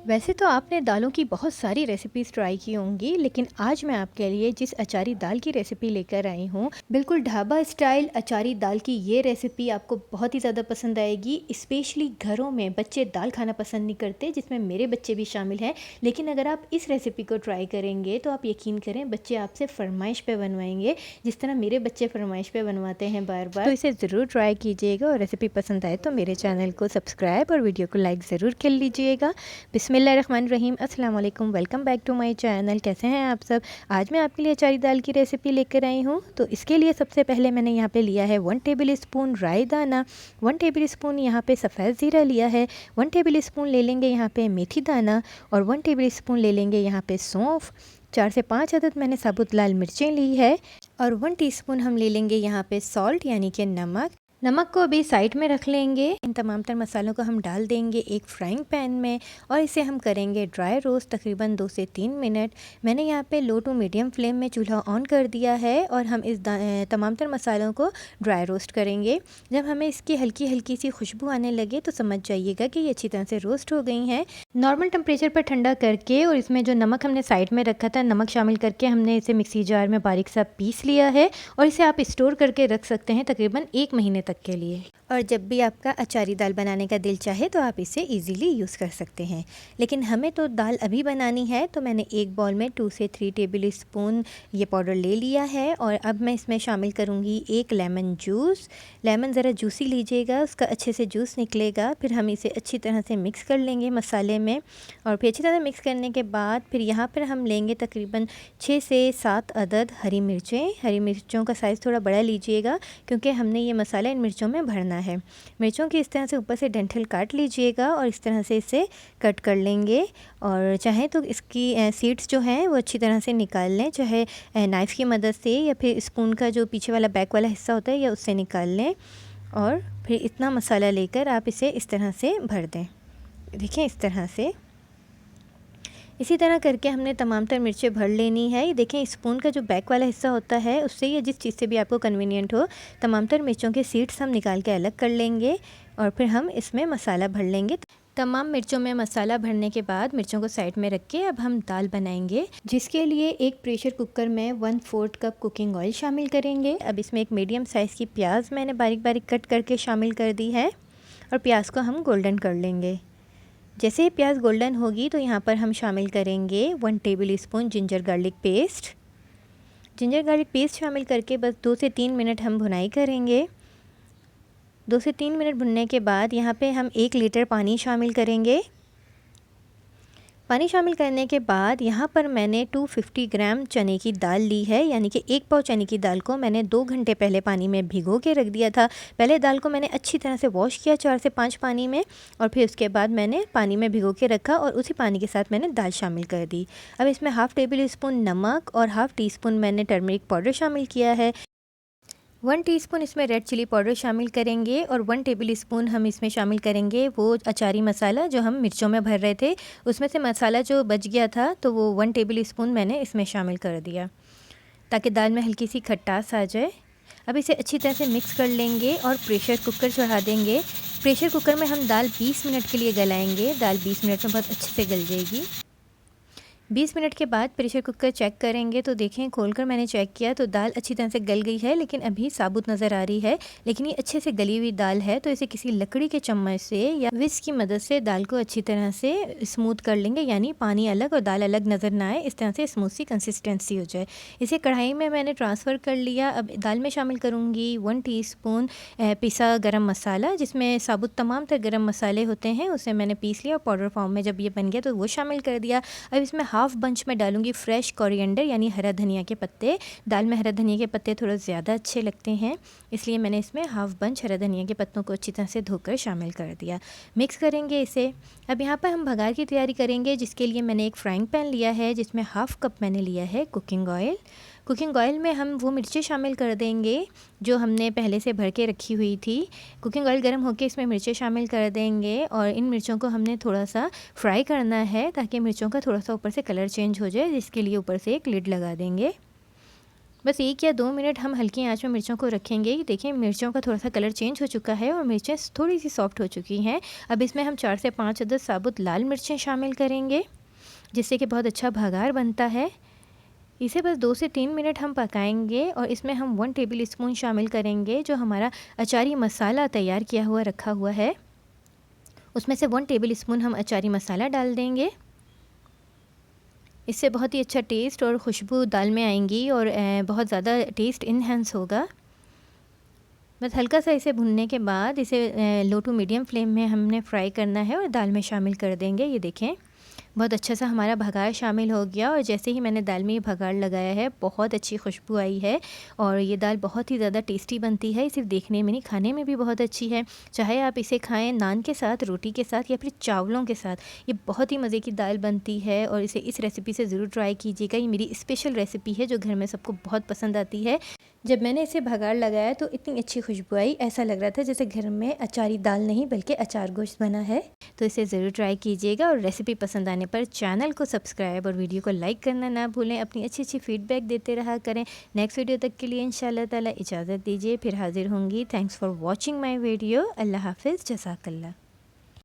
वैसे तो आपने दालों की बहुत सारी रेसिपीज़ ट्राई की होंगी, लेकिन आज मैं आपके लिए जिस अचारी दाल की रेसिपी लेकर आई हूँ, बिल्कुल ढाबा स्टाइल अचारी दाल की ये रेसिपी आपको बहुत ही ज़्यादा पसंद आएगी। स्पेशली घरों में बच्चे दाल खाना पसंद नहीं करते, जिसमें मेरे बच्चे भी शामिल हैं। लेकिन अगर आप इस रेसिपी को ट्राई करेंगे तो आप यकीन करें, बच्चे आपसे फरमाइश पे बनवाएंगे, जिस तरह मेरे बच्चे फरमाइश पे बनवाते हैं बार बार। तो इसे ज़रूर ट्राई कीजिएगा और रेसिपी पसंद आए तो मेरे चैनल को सब्सक्राइब और वीडियो को लाइक ज़रूर कर लीजिएगा। बिस्मिल्लाहिर्रहमानिर्रहीम, अस्सलाम वालेकुम, welcome back to my channel. कैसे हैं आप सब? आज मैं आपके लिए अचारी दाल की रेसिपी लेकर आई हूँ। तो इसके लिए सबसे पहले मैंने यहाँ पे लिया है 1 टेबल स्पून राई दाना, 1 टेबल स्पून यहाँ पे सफ़ेद ज़ीरा लिया है, 1 टेबल स्पून ले लेंगे यहाँ पे मेथी दाना और 1 टेबल स्पून ले लेंगे यहाँ पे सौंफ। 4 से 5 अदद मैंने साबुत लाल मिर्चें ली है और 1 टीस्पून हम ले लेंगे यहाँ पे सॉल्ट यानी कि नमक। नमक को अभी साइड में रख लेंगे। इन तमाम तर मसालों को हम डाल देंगे एक फ्राइंग पैन में और इसे हम करेंगे ड्राई रोस्ट तकरीबन 2 से 3 मिनट। मैंने यहाँ पे लो टू मीडियम फ्लेम में चूल्हा ऑन कर दिया है और हम इस तमाम तर मसालों को ड्राई रोस्ट करेंगे। जब हमें इसकी हल्की हल्की सी खुशबू आने लगे तो समझ जाइएगा कि ये अच्छी तरह से रोस्ट हो गई हैं। नॉर्मल टेम्परेचर पर ठंडा करके और इसमें जो नमक हमने साइड में रखा था, नमक शामिल करके हमने इसे मिक्सी जार में बारीक सा पीस लिया है और इसे आप स्टोर करके रख सकते हैं तकरीबन 1 महीने तक के लिए। और जब भी आपका अचारी दाल बनाने का दिल चाहे तो आप इसे इजीली यूज़ कर सकते हैं। लेकिन हमें तो दाल अभी बनानी है, तो मैंने एक बाउल में 2 से 3 टेबल स्पून ये पाउडर ले लिया है और अब मैं इसमें शामिल करूँगी एक लेमन जूस। लेमन ज़रा जूसी लीजिएगा, उसका अच्छे से जूस निकलेगा। फिर हम इसे अच्छी तरह से मिक्स कर लेंगे मसाले में और फिर अच्छी तरह मिक्स करने के बाद फिर यहाँ पर हम लेंगे तकरीबन 6 से 7 अदद हरी मिर्चें। हरी मिर्चों का साइज़ थोड़ा बड़ा लीजिएगा क्योंकि हमने ये मसाला इन मिर्चों में भरना है। मिर्चों की इस तरह से ऊपर से डंठल काट लीजिएगा और इस तरह से इसे कट कर लेंगे। और चाहे तो इसकी सीड्स जो हैं वो अच्छी तरह से निकाल लें, चाहे नाइफ़ की मदद से या फिर स्पून का जो पीछे वाला बैक वाला हिस्सा होता है या उससे निकाल लें। और फिर इतना मसाला लेकर आप इसे इस तरह से भर दें। देखिए इस तरह से, इसी तरह करके हमने तमाम तर मिर्चें भर लेनी है। ये देखें स्पून का जो बैक वाला हिस्सा होता है उससे या जिस चीज़ से भी आपको कन्वीनियंट हो, तमाम तर मिर्चों के सीड्स हम निकाल के अलग कर लेंगे और फिर हम इसमें मसाला भर लेंगे। तमाम मिर्चों में मसाला भरने के बाद मिर्चों को साइड में रख के अब हम दाल बनाएंगे, जिसके लिए एक प्रेशर कुकर में 1/4 कप कुकिंग ऑयल शामिल करेंगे। अब इसमें एक मीडियम साइज़ की प्याज मैंने बारीक बारीक कट करके शामिल कर दी है और प्याज को हम गोल्डन कर लेंगे। जैसे ही प्याज गोल्डन होगी तो यहाँ पर हम शामिल करेंगे 1 table spoon ginger garlic paste. Ginger garlic paste शामिल करके बस 2 से 3 मिनट हम भुनाई करेंगे। 2 से 3 मिनट भुनने के बाद यहाँ पे हम 1 लीटर पानी शामिल करेंगे। पानी शामिल करने के बाद यहाँ पर मैंने 250 ग्राम चने की दाल ली है, यानी कि 1 पाव चने की दाल को मैंने 2 घंटे पहले पानी में भिगो के रख दिया था। पहले दाल को मैंने अच्छी तरह से वॉश किया 4 से 5 पानी में और फिर उसके बाद मैंने पानी में भिगो के रखा और उसी पानी के साथ मैंने दाल शामिल कर दी। अब इसमें हाफ़ टेबल स्पून नमक और हाफ़ टी स्पून मैंने टर्मरिक पाउडर शामिल किया है। 1 टीस्पून इसमें रेड चिली पाउडर शामिल करेंगे और 1 टेबल स्पून हम इसमें शामिल करेंगे वो अचारी मसाला जो हम मिर्चों में भर रहे थे, उसमें से मसाला जो बच गया था तो वो 1 टेबल स्पून मैंने इसमें शामिल कर दिया ताकि दाल में हल्की सी खटास आ जाए। अब इसे अच्छी तरह से मिक्स कर लेंगे और प्रेशर कुकर चढ़ा देंगे। प्रेशर कुकर में हम दाल 20 मिनट के लिए गलाएंगे। दाल 20 मिनट में बहुत अच्छे से गल जाएगी। 20 मिनट के बाद प्रेशर कुकर चेक करेंगे तो देखें खोलकर मैंने चेक किया तो दाल अच्छी तरह से गल गई है, लेकिन अभी साबुत नज़र आ रही है। लेकिन ये अच्छे से गली हुई दाल है, तो इसे किसी लकड़ी के चम्मच से या विस्क की मदद से दाल को अच्छी तरह से स्मूथ कर लेंगे, यानी पानी अलग और दाल अलग नज़र ना आए, इस तरह से स्मूथ सी कंसिस्टेंसी हो जाए। इसे कढ़ाई में मैंने ट्रांसफ़र कर लिया। अब दाल में शामिल करूँगी 1 टीस्पून पिसा गरम मसाला, जिसमें साबुत तमाम तर गरम मसाले होते हैं, उसे मैंने पीस लिया और पाउडर फॉर्म में जब ये बन गया तो वो शामिल कर दिया। अब इसमें हाफ़ बंच में डालूंगी फ्रेश कोरिएंडर यानी हरा धनिया के पत्ते। दाल में हरा धनिया के पत्ते थोड़ा ज़्यादा अच्छे लगते हैं, इसलिए मैंने इसमें हाफ़ बंच हरा धनिया के पत्तों को अच्छी तरह से धोकर शामिल कर दिया। मिक्स करेंगे इसे। अब यहाँ पर हम भगार की तैयारी करेंगे, जिसके लिए मैंने एक फ्राइंग पैन लिया है जिसमें हाफ़ कप मैंने लिया है कुकिंग ऑयल। कुकिंग ऑयल में हम वो मिर्चें शामिल कर देंगे जो हमने पहले से भर के रखी हुई थी। कुकिंग ऑयल गर्म होकर इसमें मिर्चें शामिल कर देंगे और इन मिर्चों को हमने थोड़ा सा फ्राई करना है ताकि मिर्चों का थोड़ा सा ऊपर से कलर चेंज हो जाए, जिसके लिए ऊपर से एक लिड लगा देंगे। बस 1 या 2 मिनट हम हल्की आंच में मिर्चों को रखेंगे। देखिए मिर्चों का थोड़ा सा कलर चेंज हो चुका है और मिर्चें थोड़ी सी सॉफ्ट हो चुकी हैं। अब इसमें हम 4 से 5 अदद साबुत लाल मिर्चें शामिल करेंगे, जिससे कि बहुत अच्छा भगार बनता है। इसे बस 2 से 3 मिनट हम पकाएंगे और इसमें हम 1 टेबल स्पून शामिल करेंगे जो हमारा अचारी मसाला तैयार किया हुआ रखा हुआ है। उसमें से 1 टेबल स्पून हम अचारी मसाला डाल देंगे। इससे बहुत ही अच्छा टेस्ट और खुशबू दाल में आएंगी और बहुत ज़्यादा टेस्ट इन्हेंस होगा। बस हल्का सा इसे भुनने के बाद इसे लो टू मीडियम फ्लेम में हमने फ्राई करना है और दाल में शामिल कर देंगे। ये देखें बहुत अच्छा सा हमारा भगार शामिल हो गया और जैसे ही मैंने दाल में ये भगार लगाया है बहुत अच्छी खुशबू आई है और ये दाल बहुत ही ज़्यादा टेस्टी बनती है। सिर्फ देखने में नहीं, खाने में भी बहुत अच्छी है। चाहे आप इसे खाएं नान के साथ, रोटी के साथ या फिर चावलों के साथ, ये बहुत ही मज़े की दाल बनती है और इसे इस रेसिपी से ज़रूर ट्राई कीजिएगा। ये मेरी स्पेशल रेसिपी है जो घर में सबको बहुत पसंद आती है। जब मैंने इसे भगार लगाया तो इतनी अच्छी खुशबू आई, ऐसा लग रहा था जैसे घर में अचारी दाल नहीं बल्कि अचार गोश्त बना है। तो इसे ज़रूर ट्राई कीजिएगा और रेसिपी पसंद आने पर चैनल को सब्सक्राइब और वीडियो को लाइक करना ना भूलें। अपनी अच्छी फीडबैक देते रहा करें। नेक्स्ट वीडियो तक के लिए इंशाल्लाह ताला इजाज़त दीजिए, फिर हाजिर होंगी। Thanks for watching my video. अल्लाह हाफिज़, जज़ाकल्लाह।